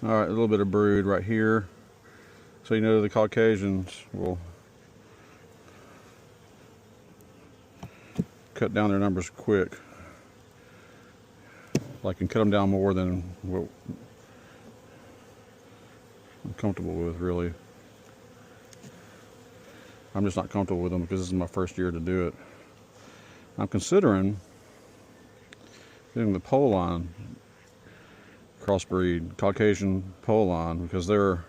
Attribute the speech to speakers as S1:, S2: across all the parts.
S1: All right, a little bit of brood right here. So you know the Caucasians will cut down their numbers quick. Like, and cut them down more than what I'm comfortable with, really. I'm just not comfortable with them because this is my first year to do it. I'm considering getting the pole line crossbreed, Caucasian pole line, because they're,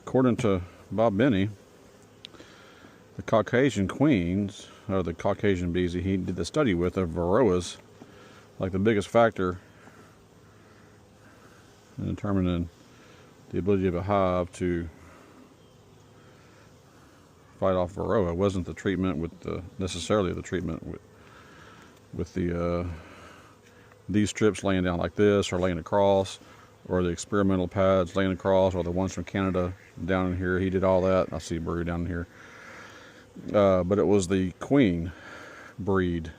S1: according to Bob Benny, the Caucasian queens, or the Caucasian bees he did the study with, of Varroas, like the biggest factor in determining the ability of a hive to fight off Varroa wasn't the treatment with the, necessarily the treatment with the these strips laying down like this, or laying across, or the experimental pads laying across, or the ones from Canada down in here. He did all that. I see brood down here. But it was the queen breed.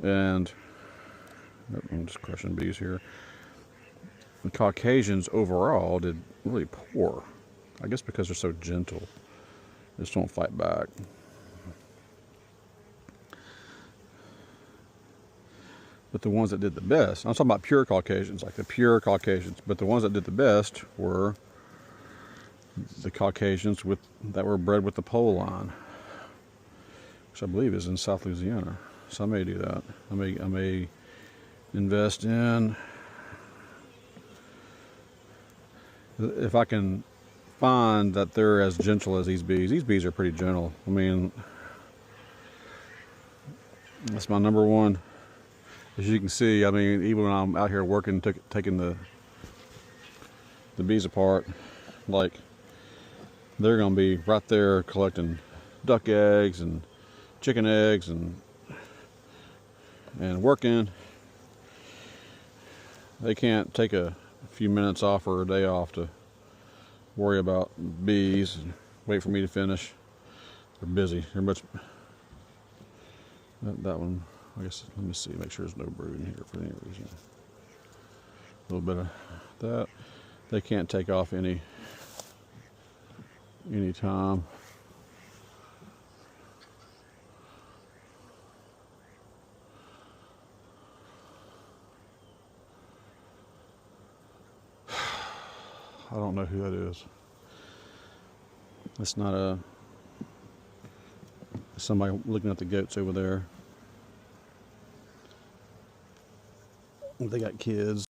S1: And I'm just crushing bees here. The Caucasians overall did really poor. I guess because they're so gentle. They just don't fight back. But the ones that did the best, I'm talking about pure Caucasians, like the pure Caucasians, but the ones that did the best were the Caucasians that were bred with the pole line, which I believe is in South Louisiana. So I may do that. I may invest in, if I can find that they're as gentle as these bees. These bees are pretty gentle. I mean, that's my number one. As you can see, I mean, even when I'm out here working, taking the bees apart, like, they're gonna be right there collecting duck eggs and chicken eggs and working. They can't take a few minutes off or a day off to worry about bees and wait for me to finish. They're busy. They're much. That one, I guess. Let me see. Make sure there's no brood in here for any reason. A little bit of that. They can't take off any time. I don't know who that is. It's not somebody looking at the goats over there. They got kids.